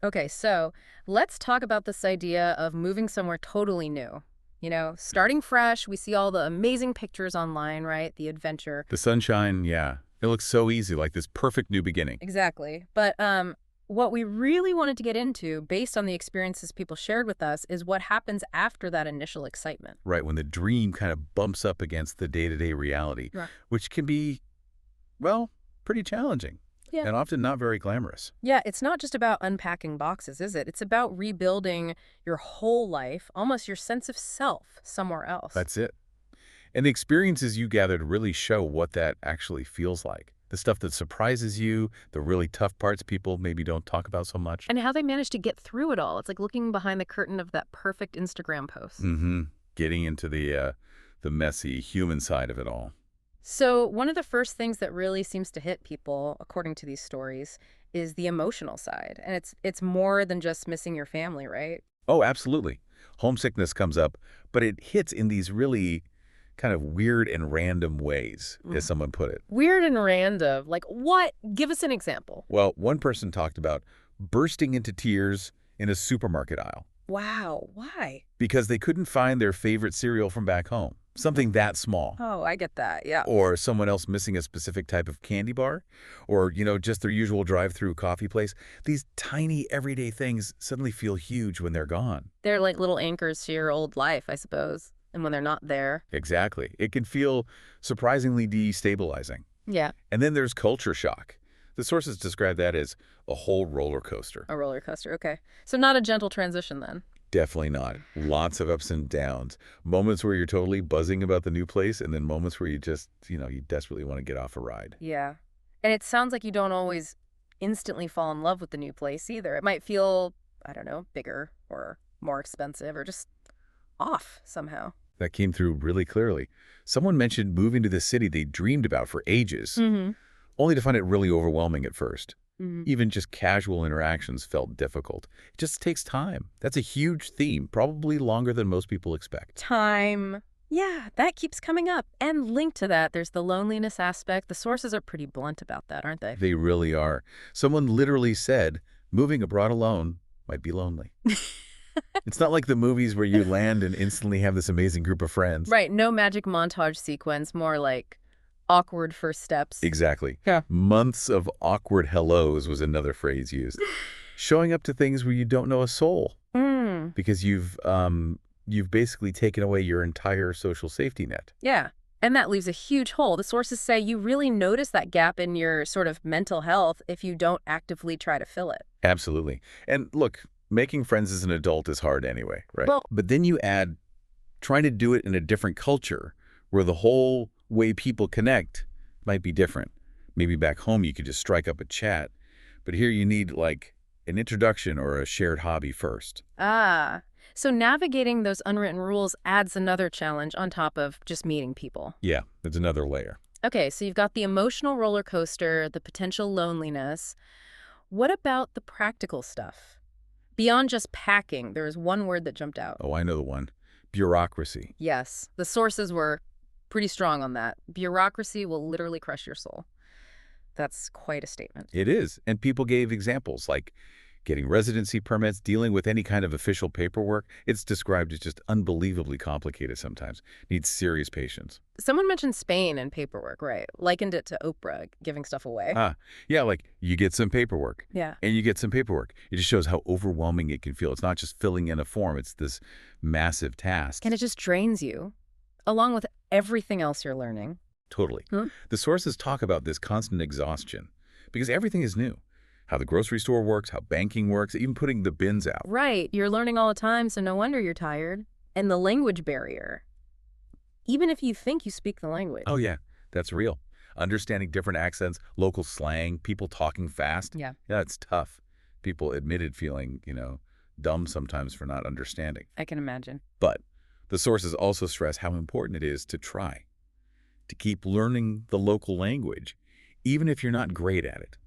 Okay, so let's talk about this idea of moving somewhere totally new. Starting fresh, we see all the amazing pictures online, right? The adventure. The sunshine, yeah. It looks so easy, like this perfect new beginning. Exactly. But what we really wanted to get into, based on the experiences people shared with us, is what happens after that initial excitement. Right, when the dream kind of bumps up against the day-to-day reality, Right. which can be, well, pretty challenging Yeah. and often not very glamorous. Yeah, it's not just about unpacking boxes, is it? It's about rebuilding your whole life, almost your sense of self somewhere else. That's it. And the experiences you gathered really show what that actually feels like. The stuff that surprises you, the really tough parts people maybe don't talk about so much. And how they manage to get through it all. It's like looking behind the curtain of that perfect Instagram post. Mm-hmm. Getting into the messy human side of it all. So, one of the first things that really seems to hit people, according to these stories, is the emotional side. And it's more than just missing your family, right? Oh, absolutely. Homesickness comes up, but it hits in these really kind of weird and random ways, as Mm. someone put it. Weird and random. Like what? Give us an example. Well, one person talked about bursting into tears in a supermarket aisle Wow, why? because they couldn't find their favorite cereal from back home, something that small. Oh, I get that. Yeah. Or someone else missing a specific type of candy bar, or, just their usual drive-through coffee place. These tiny everyday things suddenly feel huge when they're gone. They're like little anchors to your old life, I suppose. And when they're not there. Exactly. It can feel surprisingly destabilizing. Yeah. And then there's culture shock. The sources describe that as a whole roller coaster. A roller coaster. Okay. So, not a gentle transition then. Definitely not. Lots of ups and downs. Moments where you're totally buzzing about the new place, and then moments where you just, you desperately want to get off a ride. Yeah. And it sounds like you don't always instantly fall in love with the new place either. It might feel, I don't know, bigger or more expensive or just off somehow. That came through really clearly. Someone mentioned moving to the city they dreamed about for ages, Mm-hmm. only to find it really overwhelming at first. Mm-hmm. Even just casual interactions felt difficult. It just takes time. That's a huge theme, probably longer than most people expect. Time. Yeah, that keeps coming up. And linked to that, there's the loneliness aspect. The sources are pretty blunt about that, aren't they? They really are. Someone literally said, moving abroad alone might be lonely. It's not like the movies where you land and instantly have this amazing group of friends. Right, no magic montage sequence, more like awkward first steps. Exactly. Yeah. Months of awkward hellos was another phrase used. Showing up to things where you don't know a soul Mm, because you've basically taken away your entire social safety net. yeah. And that leaves a huge hole. The sources say you really notice that gap in your sort of mental health if you don't actively try to fill it. Absolutely. And look, making friends as an adult is hard anyway, right? Well, But then you add trying to do it in a different culture where the whole way people connect might be different. Maybe back home you could just strike up a chat, but here you need like an introduction or a shared hobby first. so navigating those unwritten rules adds another challenge on top of just meeting people. Yeah, there's another layer. Okay, so you've got the emotional roller coaster, the potential loneliness. What about the practical stuff? Beyond just packing, there was one word that jumped out. Oh, I know the one. Bureaucracy. Yes, the sources were pretty strong on that. Bureaucracy will literally crush your soul. That's quite a statement. It is. And people gave examples like getting residency permits, dealing with any kind of official paperwork. It's described as just unbelievably complicated sometimes. Needs serious patience. Someone mentioned Spain and paperwork, right? Likened it to Oprah giving stuff away. Yeah, like you get some paperwork Yeah. and you get some paperwork. It just shows how overwhelming it can feel. It's not just filling in a form. It's this massive task. And it just drains you, along with everything else you're learning. Totally. Huh? The sources talk about this constant exhaustion because everything is new. How the grocery store works, how banking works, even putting the bins out. Right, you're learning all the time, so no wonder you're tired. And the language barrier. Even if you think you speak the language. Oh, yeah, that's real. Understanding different accents, local slang, people talking fast. Yeah. Yeah, it's tough. People admitted feeling, dumb sometimes for not understanding. I can imagine. But the sources also stress how important it is to try, to keep learning the local language, even if you're not great at it.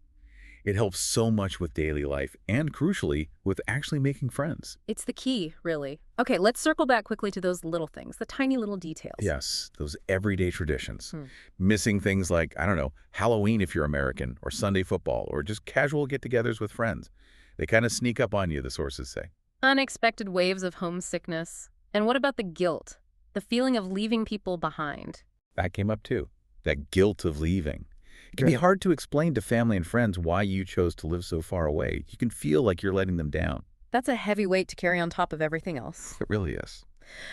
It helps so much with daily life and, crucially, with actually making friends. It's the key, really. Okay, let's circle back quickly to those little things, the tiny little details. Yes, those everyday traditions. Hmm. Missing things like, I don't know, Halloween if you're American, or Sunday football, or just casual get-togethers with friends. They kind of sneak up on you, the sources say. Unexpected waves of homesickness. And what about the guilt? The feeling of leaving people behind. That came up too. That guilt of leaving. It can be hard to explain to family and friends why you chose to live so far away. You can feel like you're letting them down. That's a heavy weight to carry on top of everything else. It really is.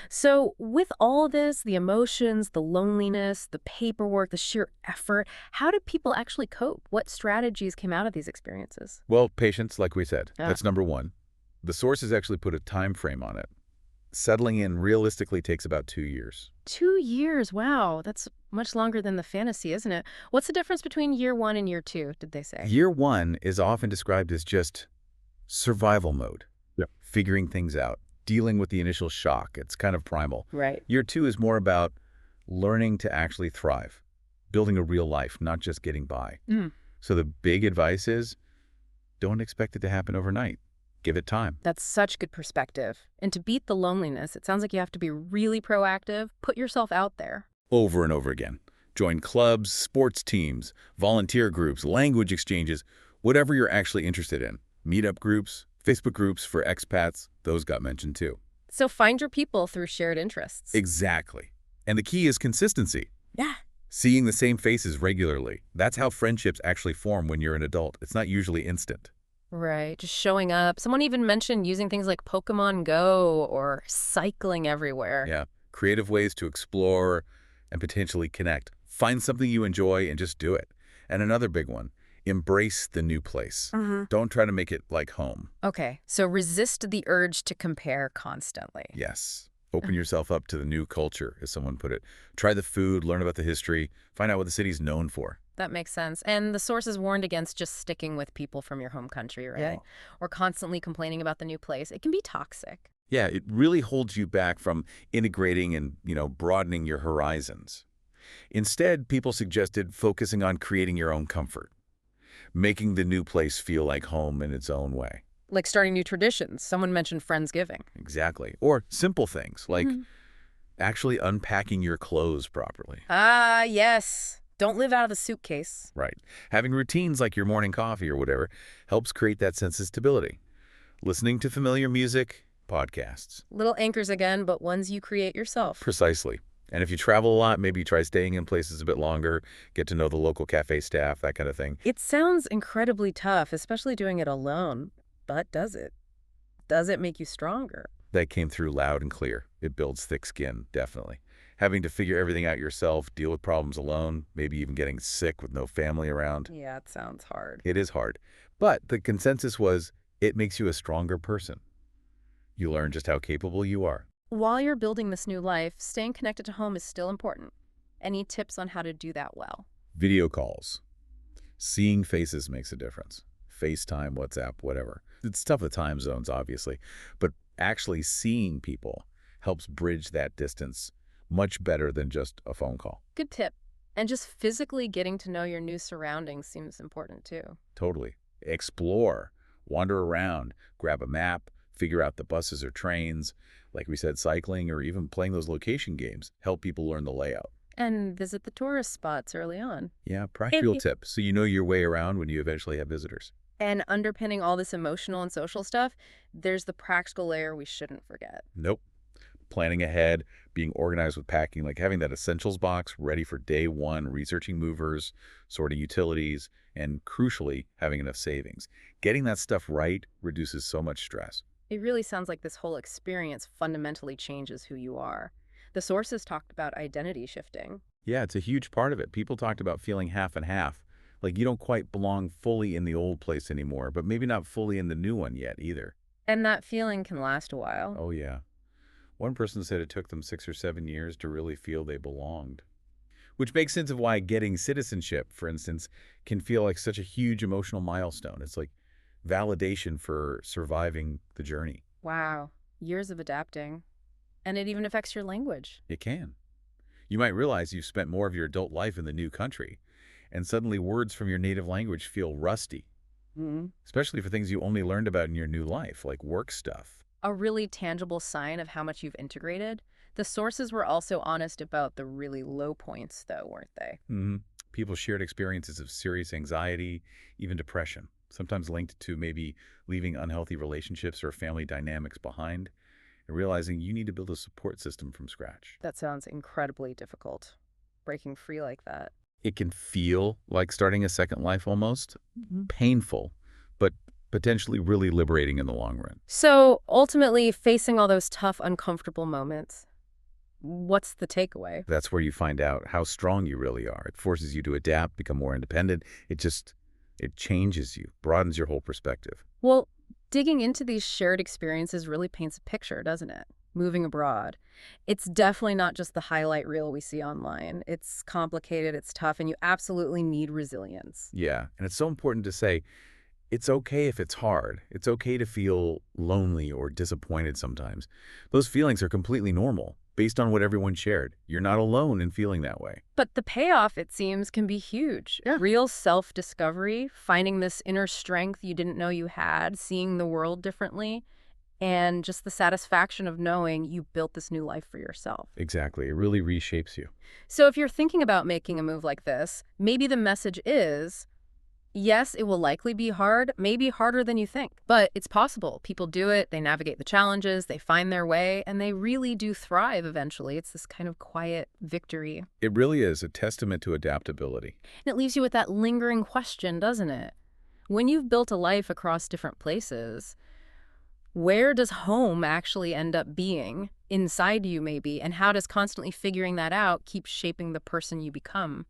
So, with all this, the emotions, the loneliness, the paperwork, the sheer effort, how did people actually cope? What strategies came out of these experiences? Well, patience, like we said, Yeah. that's number one. The sources actually put a time frame on it. Settling in realistically takes about 2 years. 2 years, wow. That's much longer than the fantasy, isn't it? What's the difference between year one and year two, did they say? Year one is often described as just survival mode. Yep. Figuring things out, dealing with the initial shock. It's kind of primal. Right. Year two is more about learning to actually thrive, building a real life, not just getting by. Mm. So the big advice is don't expect it to happen overnight. Give it time. That's such good perspective. And to beat the loneliness, it sounds like you have to be really proactive, put yourself out there. Over and over again. Join clubs, sports teams, volunteer groups, language exchanges, whatever you're actually interested in. Meetup groups, Facebook groups for expats, those got mentioned too. So find your people through shared interests. Exactly. And the key is consistency. Yeah. Seeing the same faces regularly. That's how friendships actually form when you're an adult. It's not usually instant. Right, just showing up. Someone even mentioned using things like Pokemon Go or cycling everywhere. Yeah. Creative ways to explore and potentially connect. Find something you enjoy and just do it. And another big one, embrace the new place. Don't try to make it like home. Okay, so resist the urge to compare constantly. Yes. Open yourself up to the new culture, as someone put it. Try the food, learn about the history, find out what the city's known for. That makes sense. And the sources warned against just sticking with people from your home country, right? Yeah. Or constantly complaining about the new place. It can be toxic. Yeah, it really holds you back from integrating and, broadening your horizons. Instead, people suggested focusing on creating your own comfort, making the new place feel like home in its own way. Like starting new traditions. Someone mentioned Friendsgiving. Exactly. Or simple things like Mhm. actually unpacking your clothes properly. Ah, yes. Don't live out of the suitcase. Right. Having routines like your morning coffee or whatever helps create that sense of stability. Listening to familiar music, podcasts. Little anchors again, but ones you create yourself. Precisely. And if you travel a lot, maybe try staying in places a bit longer, get to know the local cafe staff, that kind of thing. It sounds incredibly tough, especially doing it alone. But does it? Does it make you stronger? That came through loud and clear. It builds thick skin, definitely. Having to figure everything out yourself, deal with problems alone, maybe even getting sick with no family around. Yeah, it sounds hard. It is hard. But the consensus was it makes you a stronger person. You learn just how capable you are. While you're building this new life, staying connected to home is still important. Any tips on how to do that well? Video calls. Seeing faces makes a difference. FaceTime, WhatsApp, whatever. It's tough with time zones, obviously. But actually seeing people helps bridge that distance much better than just a phone call. Good tip. And just physically getting to know your new surroundings seems important too. Totally. Explore. Wander around. Grab a map. Figure out the buses or trains. Like we said, cycling or even playing those location games help people learn the layout. And visit the tourist spots early on. Yeah, practical tip so you know your way around when you eventually have visitors. And underpinning all this emotional and social stuff, there's the practical layer we shouldn't forget. Nope. Planning ahead, being organized with packing, like having that essentials box ready for day one, researching movers, sorting utilities, and crucially, having enough savings. Getting that stuff right reduces so much stress. It really sounds like this whole experience fundamentally changes who you are. The sources talked about identity shifting. Yeah, it's a huge part of it. People talked about feeling half and half. Like you don't quite belong fully in the old place anymore, but maybe not fully in the new one yet either. And that feeling can last a while. Oh, yeah. One person said it took them 6 or 7 years to really feel they belonged. Which makes sense of why getting citizenship, for instance, can feel like such a huge emotional milestone. It's like validation for surviving the journey. Wow. Years of adapting. And it even affects your language. It can. You might realize you've spent more of your adult life in the new country, and suddenly words from your native language feel rusty, especially for things you only learned about in your new life, like work stuff. A really tangible sign of how much you've integrated. The sources were also honest about the really low points, though, weren't they? People shared experiences of serious anxiety, even depression. sometimes linked to maybe leaving unhealthy relationships or family dynamics behind, and realizing you need to build a support system from scratch. That sounds incredibly difficult, breaking free like that. It can feel like starting a second life almost, Mhm. painful, but potentially really liberating in the long run. So ultimately, facing all those tough, uncomfortable moments, what's the takeaway? That's where you find out how strong you really are. It forces you to adapt, become more independent. It changes you, broadens your whole perspective. Well, digging into these shared experiences really paints a picture, doesn't it? Moving abroad. It's definitely not just the highlight reel we see online. It's complicated, it's tough, and you absolutely need resilience. Yeah, and it's so important to say, it's okay if it's hard. It's okay to feel lonely or disappointed sometimes. Those feelings are completely normal, based on what everyone shared. You're not alone in feeling that way. But the payoff, it seems, can be huge. Yeah. Real self-discovery, finding this inner strength you didn't know you had, seeing the world differently, and just the satisfaction of knowing you built this new life for yourself. Exactly. It really reshapes you. So if you're thinking about making a move like this, maybe the message is, yes, it will likely be hard, maybe harder than you think, but it's possible. People do it, they navigate the challenges, they find their way, and they really do thrive eventually. It's this kind of quiet victory. It really is a testament to adaptability. And it leaves you with that lingering question, doesn't it? When you've built a life across different places, where does home actually end up being? Inside you, maybe, and how does constantly figuring that out keep shaping the person you become?